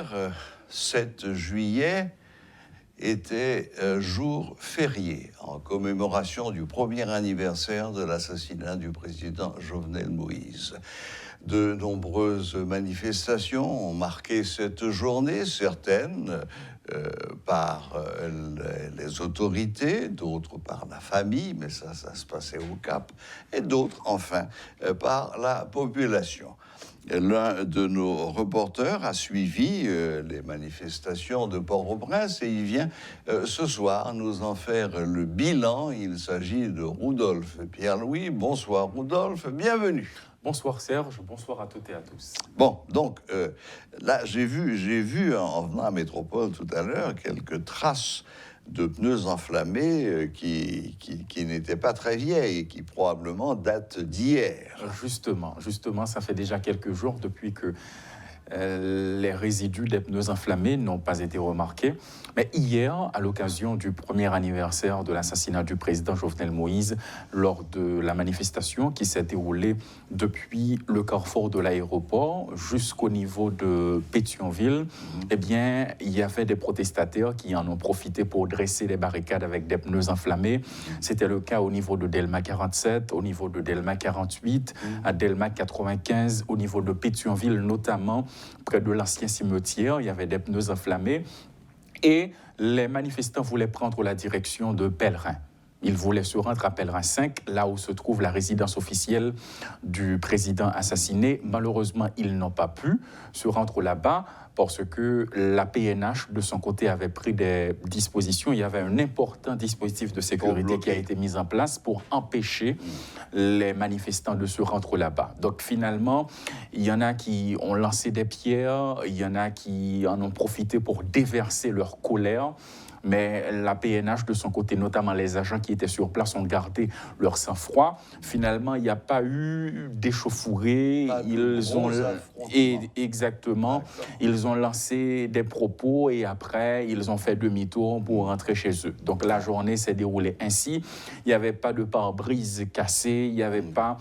Hier, 7 juillet, était jour férié en commémoration du premier anniversaire de l'assassinat du président Jovenel Moïse. De nombreuses manifestations ont marqué cette journée, certaines par les autorités, d'autres par la famille, mais ça se passait au Cap, et d'autres, enfin, par la population. L'un de nos reporters a suivi les manifestations de Port-au-Prince et il vient ce soir nous en faire le bilan. Il s'agit de Rudolf Pierre-Louis. Bonsoir Rudolf, bienvenue. Bonsoir Serge, bonsoir à toutes et à tous. Bon, donc là j'ai vu en venant à Métropole tout à l'heure quelques traces de pneus enflammés qui n'étaient pas très vieilles et qui probablement datent d'hier. Justement, ça fait déjà quelques jours depuis que les résidus des pneus enflammés n'ont pas été remarqués. Mais hier, à l'occasion du premier anniversaire de l'assassinat du président Jovenel Moïse, lors de la manifestation qui s'est déroulée depuis le carrefour de l'aéroport jusqu'au niveau de Pétionville, eh bien, il y avait des protestataires qui en ont profité pour dresser des barricades avec des pneus enflammés. C'était le cas au niveau de Delma 47, au niveau de Delma 48, à Delma 95, au niveau de Pétionville notamment, près de l'ancien cimetière, il y avait des pneus enflammés et les manifestants voulaient prendre la direction de Pellerin. Ils voulaient se rendre à Pellerin 5, là où se trouve la résidence officielle du président assassiné. Malheureusement, ils n'ont pas pu se rendre là-bas parce que la PNH, de son côté, avait pris des dispositions. Il y avait un important dispositif de sécurité qui a été mis en place pour empêcher les manifestants de se rendre là-bas. Donc finalement, il y en a qui ont lancé des pierres, il y en a qui en ont profité pour déverser leur colère. Mais la PNH, de son côté, notamment les agents qui étaient sur place, ont gardé leur sang-froid. Finalement, il n'y a pas eu d'échauffourée. Exactement. Ils ont lancé des propos et après, ils ont fait demi-tour pour rentrer chez eux. Donc la journée s'est déroulée ainsi. Il n'y avait pas de pare-brise cassé, il n'y avait pas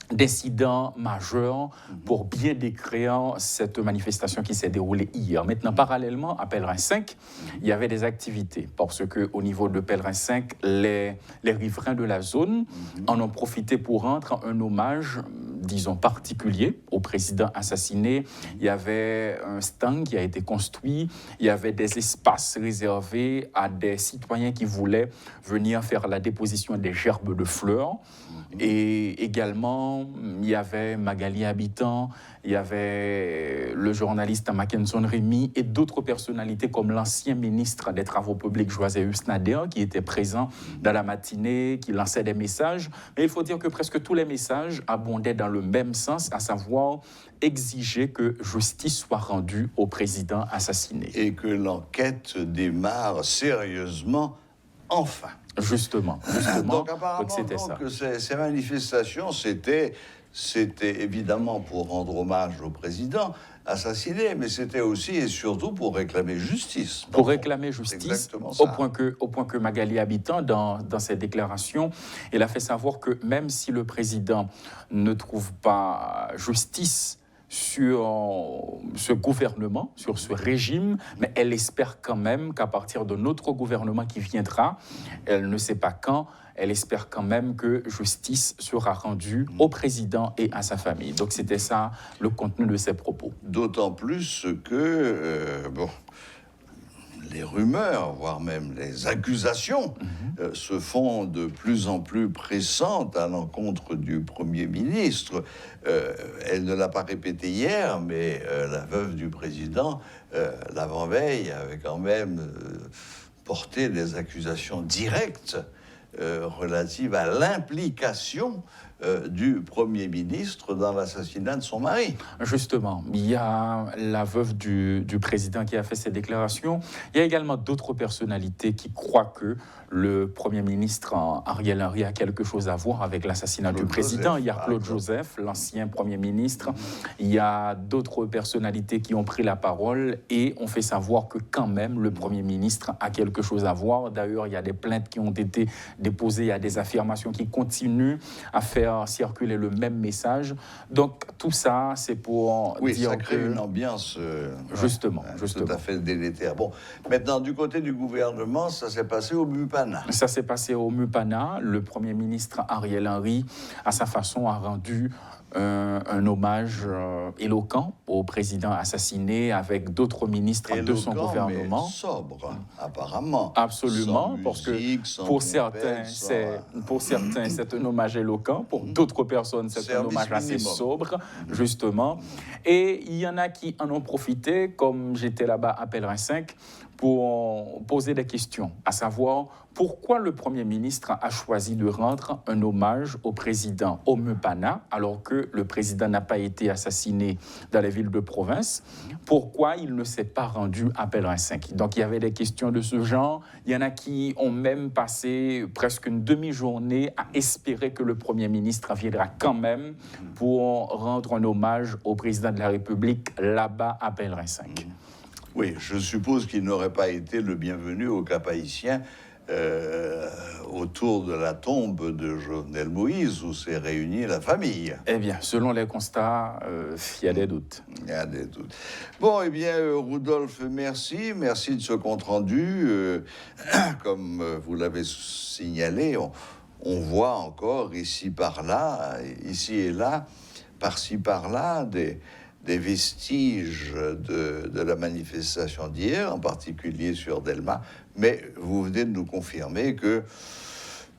d'incidents majeurs pour bien décrire cette manifestation qui s'est déroulée hier. Maintenant, parallèlement, à Pellerin 5, il y avait des activités parce qu'au niveau de Pellerin 5, les riverains de la zone en ont profité pour rendre un hommage, disons, particulier au président assassiné. Il y avait un stand qui a été construit, il y avait des espaces réservés à des citoyens qui voulaient venir faire la déposition des gerbes de fleurs. Et également, il y avait Magali Habitant, il y avait le journaliste Mackenson Rémy et d'autres personnalités comme l'ancien ministre des Travaux publics Joséus Nader qui était présent dans la matinée, qui lançait des messages. Mais il faut dire que presque tous les messages abondaient dans le même sens, à savoir exiger que justice soit rendue au président assassiné. Et que l'enquête démarre sérieusement, enfin. Justement. Donc apparemment, ces manifestations, c'était évidemment pour rendre hommage au président assassiné, mais c'était aussi et surtout pour réclamer justice. Pour réclamer justice, au point que Magali Habitant, dans ses déclarations, elle a fait savoir que même si le président ne trouve pas justice sur ce gouvernement, sur ce régime, mais elle espère quand même qu'à partir de notre gouvernement qui viendra, elle ne sait pas quand, elle espère quand même que justice sera rendue au président et à sa famille. Donc c'était ça le contenu de ses propos. D'autant plus que, les rumeurs, voire même les accusations, se font de plus en plus pressantes à l'encontre du Premier ministre. Elle ne l'a pas répété hier, mais la veuve du président, l'avant-veille, avait quand même porté des accusations directes relatives à l'implication du Premier ministre dans l'assassinat de son mari. Justement, il y a la veuve du président qui a fait ces déclarations. Il y a également d'autres personnalités qui croient que le Premier ministre Ariel Henry a quelque chose à voir avec l'assassinat du président. Il y a Claude Joseph, l'ancien Premier ministre. Il y a d'autres personnalités qui ont pris la parole et ont fait savoir que quand même le Premier ministre a quelque chose à voir. D'ailleurs, il y a des plaintes qui ont été déposées, il y a des affirmations qui continuent à faire faire circuler le même message. Donc tout ça, c'est pour dire ça crée que... une ambiance justement. tout à fait délétère. Bon, maintenant, du côté du gouvernement, ça s'est passé au Mupana. Ça s'est passé au Mupana. Le Premier ministre Ariel Henry, à sa façon, a rendu un hommage éloquent au président assassiné avec d'autres ministres de son gouvernement. Mais sobre, apparemment. Absolument, sans parce musique, que sans pour trompette, certains, c'est un hommage éloquent, pour d'autres personnes, c'est un hommage assez sobre, justement. Et il y en a qui en ont profité, comme j'étais là-bas à Pèlerin 5, pour poser des questions, à savoir pourquoi le Premier ministre a choisi de rendre un hommage au président au Mupana, alors que le président n'a pas été assassiné dans les villes de province. Pourquoi il ne s'est pas rendu à Pèlerin 5? Donc il y avait des questions de ce genre. Il y en a qui ont même passé presque une demi-journée à espérer que le Premier ministre viendra quand même pour rendre un hommage au président de la République là-bas à Pèlerin 5. Oui, je suppose qu'il n'aurait pas été le bienvenu au Cap Haïtien autour de la tombe de Jovenel Moïse, où s'est réunie la famille. Eh bien, selon les constats, il y a des doutes. Il y a des doutes. Bon, eh bien, Rudolf, merci. Merci de ce compte-rendu. Comme vous l'avez signalé, on voit encore ici et là, par-ci, par-là, des vestiges de la manifestation d'hier, en particulier sur Delma, mais vous venez de nous confirmer qu'il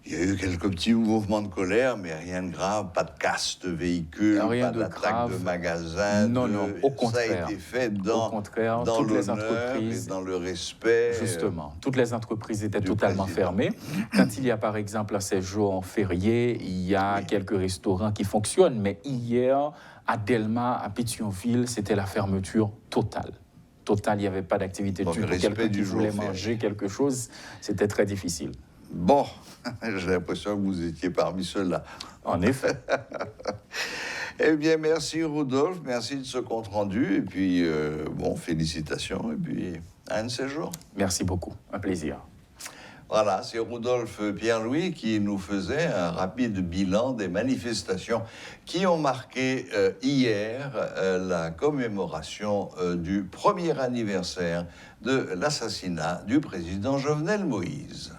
y a eu quelques petits mouvements de colère, mais rien de grave, pas de casse de véhicules, pas d'attaque de magasins. Non, au contraire. Ça a été fait dans toutes les entreprises et dans le respect. Justement, toutes les entreprises étaient totalement fermées. Quand il y a par exemple un séjour férié, il y a quelques restaurants qui fonctionnent, mais hier, à Delma, à Pétionville, c'était la fermeture totale. Il n'y avait pas d'activité du tout. Quelqu'un qui voulait manger quelque chose, c'était très difficile. Bon, j'ai l'impression que vous étiez parmi ceux-là. En effet. Eh bien, merci Rudolf, merci de ce compte-rendu, et puis, félicitations, et puis, à un de ces jours. Merci beaucoup, un plaisir. Voilà, c'est Rudolf Pierre-Louis qui nous faisait un rapide bilan des manifestations qui ont marqué hier la commémoration du premier anniversaire de l'assassinat du président Jovenel Moïse.